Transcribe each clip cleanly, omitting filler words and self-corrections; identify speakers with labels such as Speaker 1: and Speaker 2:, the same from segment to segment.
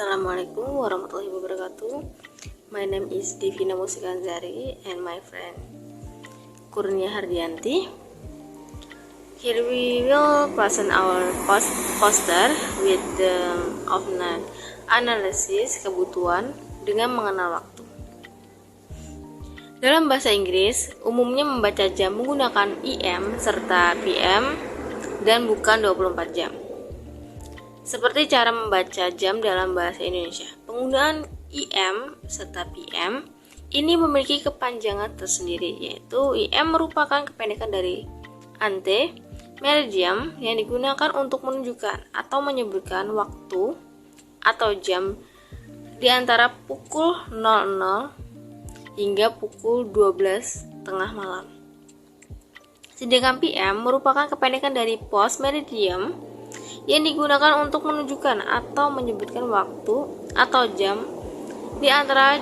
Speaker 1: Assalamualaikum warahmatullahi wabarakatuh. My name is Divina Musikanzari and my friend Kurnia Hardianti. Here we will present our poster with the of analysis kebutuhan dengan mengenal waktu. Dalam bahasa Inggris, umumnya membaca jam menggunakan IM serta PM dan bukan 24 jam. Seperti cara membaca jam dalam bahasa Indonesia, penggunaan IM serta PM ini memiliki kepanjangan tersendiri, yaitu IM merupakan kependekan dari ante meridian yang digunakan untuk menunjukkan atau menyebutkan waktu atau jam di antara pukul 00 hingga pukul 12 tengah malam. Sedangkan PM merupakan kependekan dari post meridian yang digunakan untuk menunjukkan atau menyebutkan waktu atau jam di antara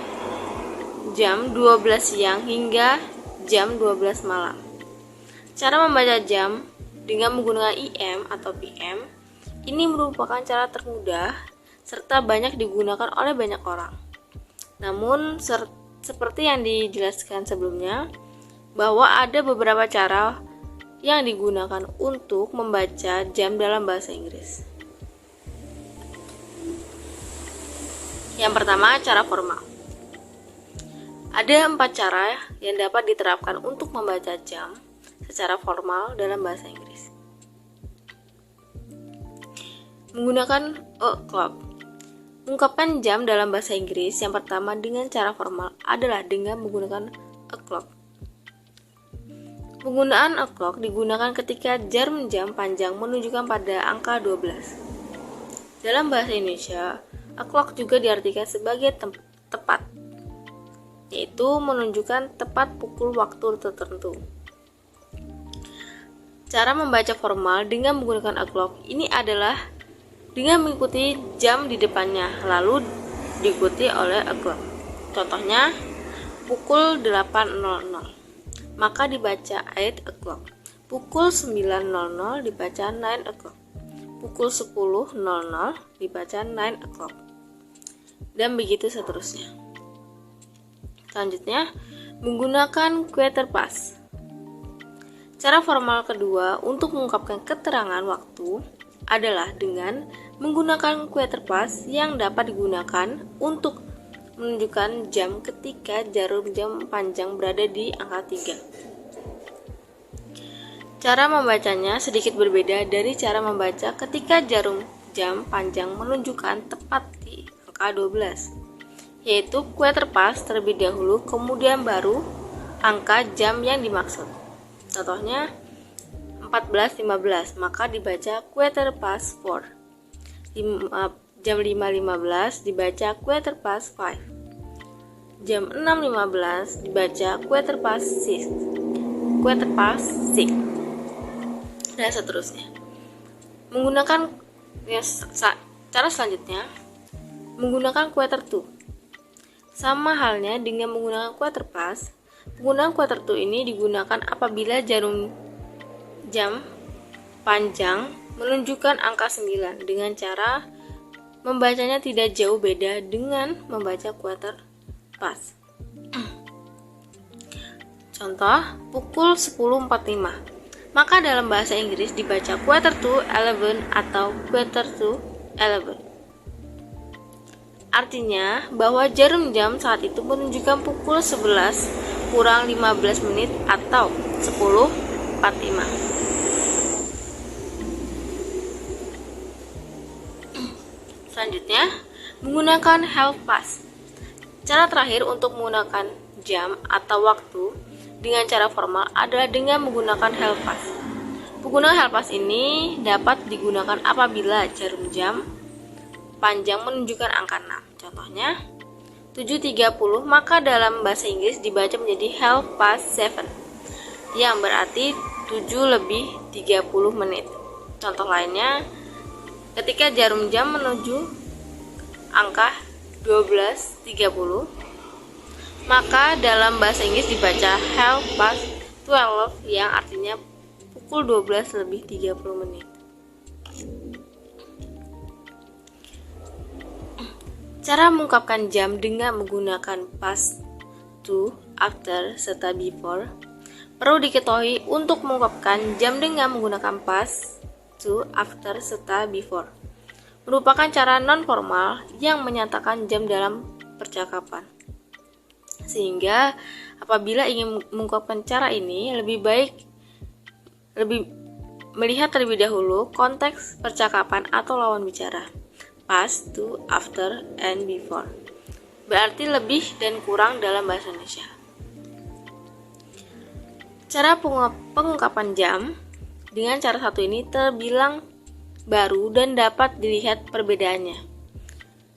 Speaker 1: jam 12 siang hingga jam 12 malam. Cara membaca jam dengan menggunakan IM atau PM ini merupakan cara termudah serta banyak digunakan oleh banyak orang. Namun seperti yang dijelaskan sebelumnya, bahwa ada beberapa cara yang digunakan untuk membaca jam dalam bahasa Inggris. Yang pertama, cara formal. Ada 4 cara yang dapat diterapkan untuk membaca jam secara formal dalam bahasa Inggris. Menggunakan a clock. Mengungkapkan jam dalam bahasa Inggris yang pertama dengan cara formal adalah dengan menggunakan a clock. Penggunaan a clock digunakan ketika jarum jam panjang menunjukkan pada angka 12. Dalam bahasa Indonesia, a clock juga diartikan sebagai tepat, yaitu menunjukkan tepat pukul waktu tertentu. Cara membaca formal dengan menggunakan a clock ini adalah dengan mengikuti jam di depannya, lalu diikuti oleh a clock. Contohnya, pukul 8.00. Maka dibaca 8 o'clock. Pukul 9.00 dibaca 9 o'clock. Pukul 10.00 dibaca 9 o'clock. Dan begitu seterusnya. Selanjutnya, menggunakan quarter past. Cara formal kedua untuk mengungkapkan keterangan waktu adalah dengan menggunakan quarter past yang dapat digunakan untuk menunjukkan jam ketika jarum jam panjang berada di angka 3. Cara membacanya sedikit berbeda dari cara membaca ketika jarum jam panjang menunjukkan tepat di angka 12, yaitu quarter past terlebih dahulu kemudian baru angka jam yang dimaksud. Contohnya 14.15, maka dibaca quarter past 4. Jam 5.15 dibaca quarter past 5. Jam 6.15 dibaca quarter past 6. Quarter past 6. Dan seterusnya. Menggunakan cara selanjutnya, menggunakan quarter to. Sama halnya dengan menggunakan quarter past, penggunaan quarter to ini digunakan apabila jarum jam panjang menunjukkan angka 9 dengan cara membacanya tidak jauh beda dengan membaca quarter past. Contoh, pukul 10.45. Maka dalam bahasa Inggris dibaca quarter to 11 atau quarter to 11. Artinya bahwa jarum jam saat itu menunjukkan pukul 11 kurang 15 menit atau 10.45. Selanjutnya, menggunakan half past. Cara terakhir untuk menggunakan jam atau waktu dengan cara formal adalah dengan menggunakan half past. Penggunaan half past ini dapat digunakan apabila jarum jam panjang menunjukkan angka 6. Contohnya, 7.30, maka dalam bahasa Inggris dibaca menjadi half past 7, yang berarti 7:30 menit. Contoh lainnya, ketika jarum jam menuju angka 12.30, maka dalam bahasa Inggris dibaca half past 12 yang artinya pukul 12:30 menit. Cara mengungkapkan jam dengan menggunakan past, to, after, serta before. Perlu diketahui untuk mengungkapkan jam dengan menggunakan past, to, after, serta before merupakan cara non-formal yang menyatakan jam dalam percakapan. Sehingga apabila ingin mengungkapkan cara ini, lebih melihat terlebih dahulu konteks percakapan atau lawan bicara. Past, to, after, and before. Berarti lebih dan kurang dalam bahasa Indonesia. Cara pengungkapan jam dengan cara satu ini terbilang baru dan dapat dilihat perbedaannya.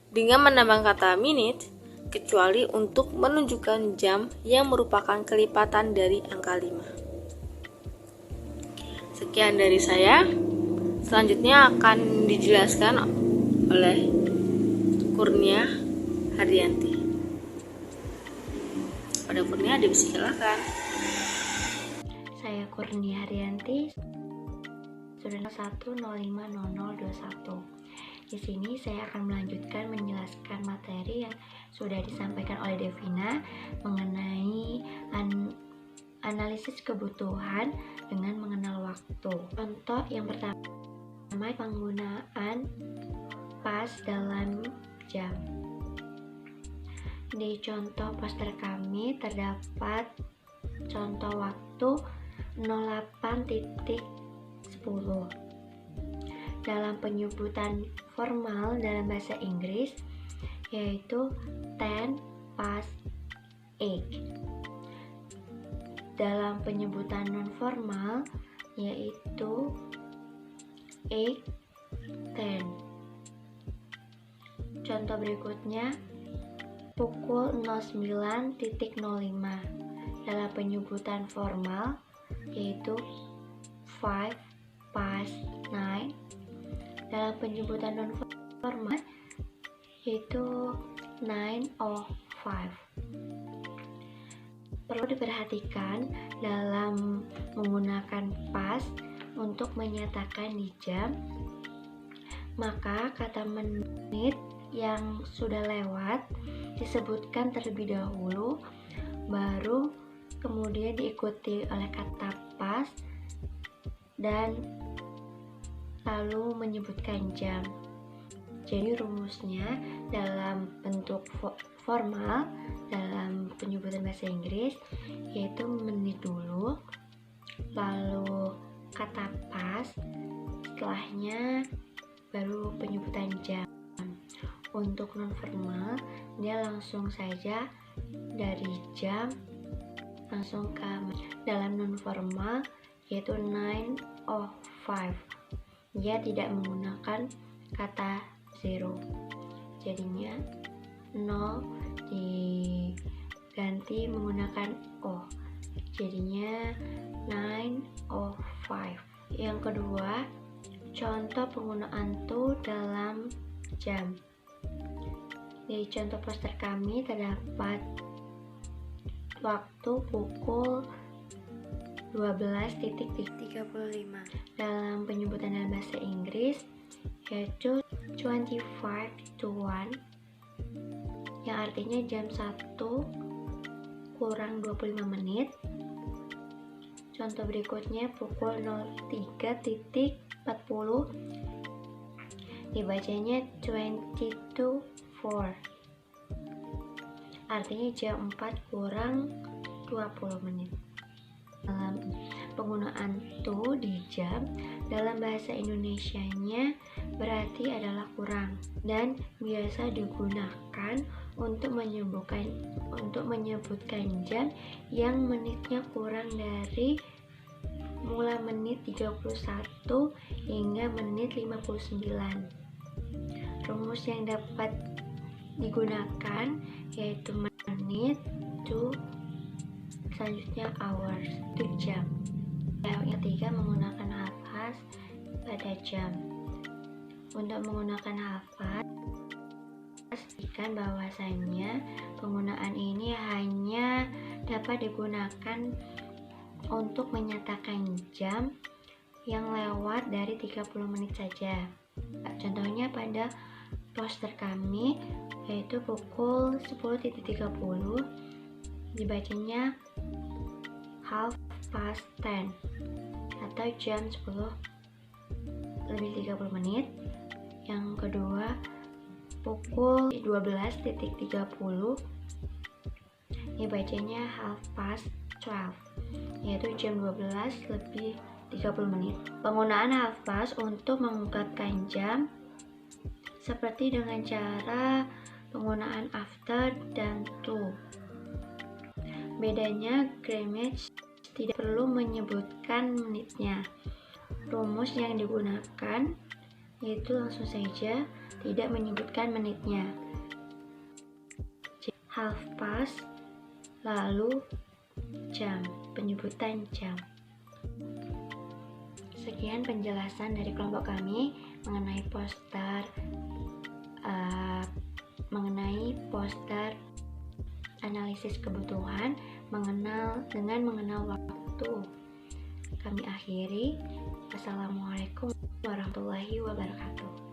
Speaker 1: Dengan menambah kata minute, kecuali untuk menunjukkan jam yang merupakan kelipatan dari angka 5. Sekian dari saya. Selanjutnya akan dijelaskan oleh Kurnia Haryanti. Pada Kurnia dipersilakan.
Speaker 2: Saya Kurnia Haryanti, student 1050021. Di sini saya akan melanjutkan menjelaskan materi yang sudah disampaikan oleh Devina mengenai analisis kebutuhan dengan mengenal waktu. Contoh yang pertama, penggunaan pas dalam jam. Di contoh poster kami terdapat contoh waktu 08.10. Dalam penyebutan formal dalam bahasa Inggris yaitu 10 past 8. Dalam penyebutan non formal yaitu 8:10. Contoh berikutnya pukul 09.05. Dalam penyebutan formal yaitu 5 past 9. Dalam penyebutan non formal yaitu 9:05. Perlu diperhatikan dalam menggunakan past untuk menyatakan di jam, maka kata menit yang sudah lewat disebutkan terlebih dahulu, baru kemudian diikuti oleh kata pas dan lalu menyebutkan jam. Jadi rumusnya dalam bentuk formal dalam penyebutan bahasa Inggris yaitu menit dulu, lalu kata pas, setelahnya baru penyebutan jam. Untuk non formal dia langsung saja dari jam langsung ke dalam non formal yaitu 9:05. Dia tidak menggunakan kata 0, jadinya 0 diganti menggunakan O, jadinya 9:05. Yang kedua, contoh penggunaan to dalam jam. Di contoh poster kami terdapat waktu pukul 12.35. Dalam penyebutan dalam bahasa Inggris yaitu 25:1, yang artinya jam 1 kurang 25 menit. Contoh berikutnya pukul 03.40, dibacanya 22:04, artinya jam 4 kurang 20 menit. Dalam penggunaan to di jam dalam bahasa Indonesianya berarti adalah kurang dan biasa digunakan untuk menyebutkan jam yang menitnya kurang dari mulai menit 31 hingga menit 59. Rumus yang dapat digunakan yaitu menit to, selanjutnya hours, to jam. Yang ketiga, menggunakan hafaz pada jam. Untuk menggunakan hafaz, pastikan bahwasannya penggunaan ini hanya dapat digunakan untuk menyatakan jam yang lewat dari 30 menit saja. Contohnya pada poster kami, yaitu pukul 10.30, dibacanya 10:30 atau jam 10:30. Yang kedua pukul 12.30, dibacanya 12:30, yaitu jam 12:30. Penggunaan half past untuk mengungkapkan jam seperti dengan cara penggunaan after dan to. Bedanya, grammage tidak perlu menyebutkan menitnya. Rumus yang digunakan yaitu langsung saja tidak menyebutkan menitnya. Half past lalu jam, penyebutan jam. Sekian penjelasan dari kelompok kami mengenai poster analisis kebutuhan dengan mengenal waktu. Kami akhiri. Wassalamualaikum warahmatullahi wabarakatuh.